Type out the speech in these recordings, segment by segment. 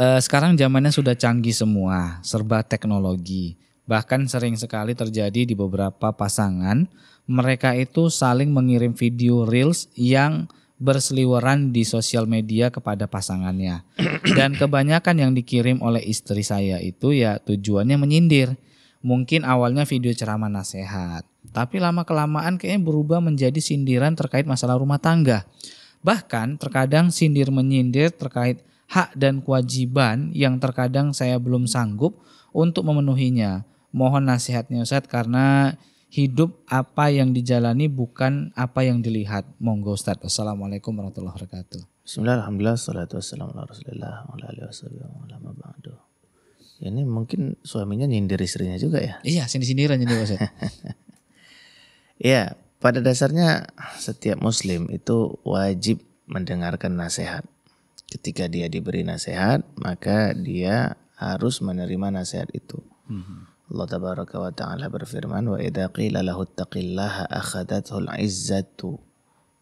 Sekarang zamannya sudah canggih semua, serba teknologi. Bahkan sering sekali terjadi di beberapa pasangan, mereka itu saling mengirim video reels yang berseliweran di sosial media kepada pasangannya. Dan kebanyakan yang dikirim oleh istri saya itu ya tujuannya menyindir. Mungkin awalnya video ceramah nasihat, tapi lama-kelamaan kayaknya berubah menjadi sindiran terkait masalah rumah tangga. Bahkan terkadang sindir-menyindir terkait hak dan kewajiban yang terkadang saya belum sanggup untuk memenuhinya. Mohon nasihatnya Ustadz, karena hidup apa yang dijalani bukan apa yang dilihat. Monggo Ustadz. Wassalamualaikum warahmatullahi wabarakatuh. Bismillah, alhamdulillah, salatu wassalamu ala rasulillah wa ala alihi wa ba'du. Ini mungkin suaminya nyindir istrinya juga ya? Iya, sindir-sindiran jadi Ustadz. Ya, pada dasarnya setiap muslim itu wajib mendengarkan nasihat. Ketika dia diberi nasihat, maka dia harus menerima nasihat itu. Allah tabaraka wa ta'ala berfirman, wa idza qila lahu ittaqillaha akhadathul izzatu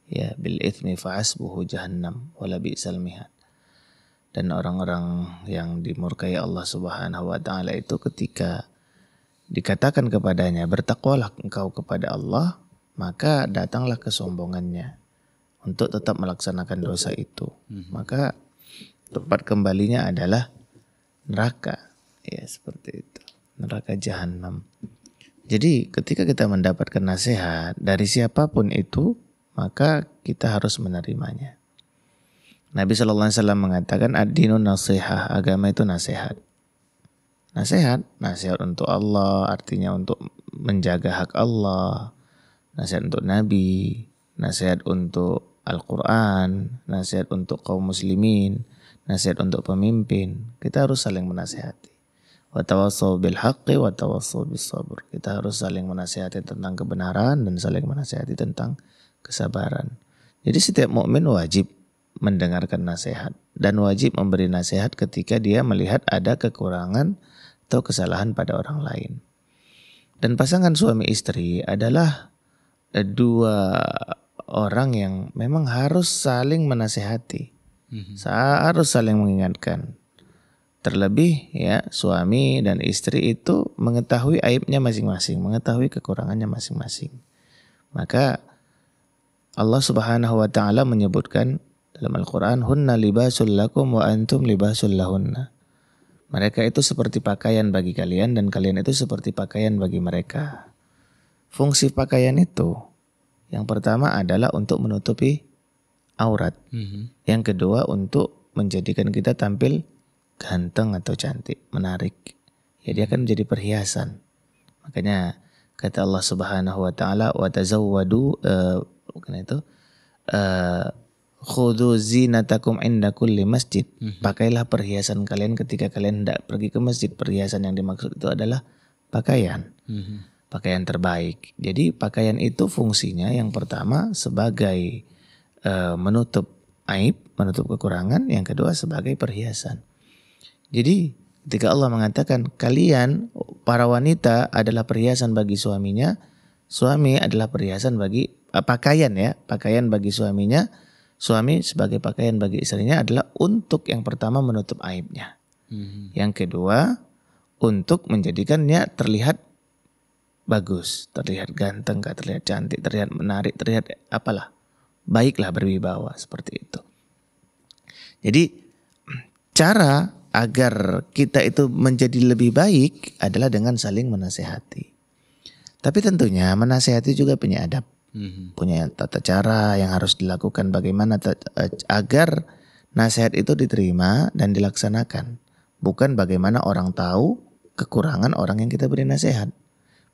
ya bil itsmi fa hasbuhu jahannam wala bi'sal mihad. Dan orang-orang yang dimurkai Allah Subhanahu wa taala itu ketika dikatakan kepadanya, bertakwalah engkau kepada Allah, maka datanglah kesombongannya untuk tetap melaksanakan dosa itu. Maka tempat kembalinya adalah neraka. Ya, seperti itu. Neraka jahanam. Jadi ketika kita mendapatkan nasihat dari siapapun itu, maka kita harus menerimanya. Nabi SAW mengatakan ad-dinun nasihah, agama itu nasihat. Nasihat untuk Allah, artinya untuk menjaga hak Allah. Nasihat untuk Nabi, nasihat untuk Al-Quran, nasihat untuk kaum muslimin, nasihat untuk pemimpin. Kita harus saling menasihati. Wa tawassaw bil haqqi wa tawassaw bis sabr. Kita harus saling menasihati tentang kebenaran dan saling menasihati tentang kesabaran. Jadi setiap mukmin wajib mendengarkan nasihat dan wajib memberi nasihat ketika dia melihat ada kekurangan atau kesalahan pada orang lain. Dan pasangan suami istri adalah dua orang yang memang harus saling menasihati, harus saling mengingatkan. Terlebih ya suami dan istri itu mengetahui aibnya masing-masing, mengetahui kekurangannya masing-masing. Maka Allah Subhanahu wa taala menyebutkan dalam Al-Quran, hunna libasul lakum wa antum libasul lahunna. Mereka itu seperti pakaian bagi kalian dan kalian itu seperti pakaian bagi mereka. Fungsi pakaian itu yang pertama adalah untuk menutupi aurat. Yang kedua untuk menjadikan kita tampil ganteng atau cantik, menarik. Ya, dia akan menjadi perhiasan. Makanya kata Allah Subhanahu wa taala, wa tazawwadu khudhu zinatakum inda kulli masjid. Pakailah perhiasan kalian ketika kalian hendak pergi ke masjid. Perhiasan yang dimaksud itu adalah pakaian. Pakaian terbaik. Jadi pakaian itu fungsinya yang pertama sebagai menutup aib, menutup kekurangan. Yang kedua sebagai perhiasan. Jadi ketika Allah mengatakan kalian para wanita adalah perhiasan bagi suaminya, suami adalah perhiasan bagi pakaian ya, pakaian bagi suaminya. Suami sebagai pakaian bagi istrinya adalah untuk yang pertama menutup aibnya. Yang kedua untuk menjadikannya terlihat bagus, terlihat ganteng, terlihat cantik, terlihat menarik, terlihat apalah, baiklah, berwibawa, seperti itu. Jadi cara agar kita itu menjadi lebih baik adalah dengan saling menasehati. Tapi tentunya menasehati juga punya adab. Punya tata cara yang harus dilakukan bagaimana agar nasihat itu diterima dan dilaksanakan. Bukan bagaimana orang tahu kekurangan orang yang kita beri nasihat.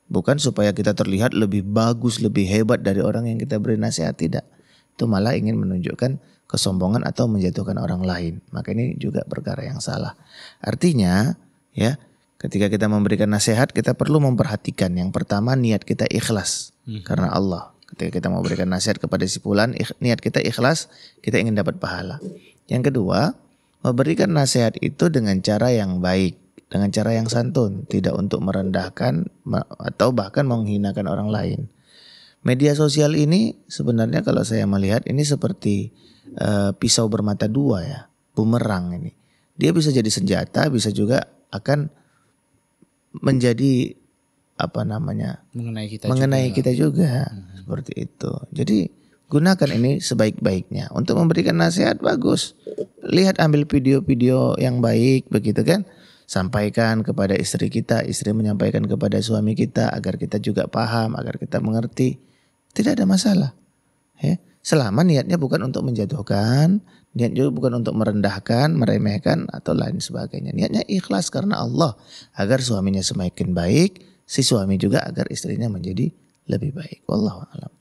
Bukan supaya kita terlihat lebih bagus, lebih hebat dari orang yang kita beri nasihat, tidak. Itu malah ingin menunjukkan kesombongan atau menjatuhkan orang lain. Maka ini juga perkara yang salah. Artinya ya, ketika kita memberikan nasihat kita perlu memperhatikan yang pertama niat kita ikhlas karena Allah. Ketika kita mau berikan nasihat kepada si fulan, niat kita ikhlas, kita ingin dapat pahala. Yang kedua, memberikan nasihat itu dengan cara yang baik, dengan cara yang santun, tidak untuk merendahkan atau bahkan menghinakan orang lain. Media sosial ini sebenarnya kalau saya melihat ini seperti pisau bermata dua ya, bumerang ini. dia bisa jadi senjata, bisa juga akan menjadi mengenai kita juga. Seperti itu. Jadi gunakan ini sebaik-baiknya untuk memberikan nasihat bagus. Lihat, ambil video-video yang baik begitu kan. Sampaikan kepada istri kita, istri menyampaikan kepada suami kita agar kita juga paham, agar kita mengerti. Tidak ada masalah. Ya. Selama niatnya bukan untuk menjatuhkan, niatnya bukan untuk merendahkan, meremehkan atau lain sebagainya. Niatnya ikhlas karena Allah, agar suaminya semakin baik, si suami juga agar istrinya menjadi lebih baik. Wallahu a'lam.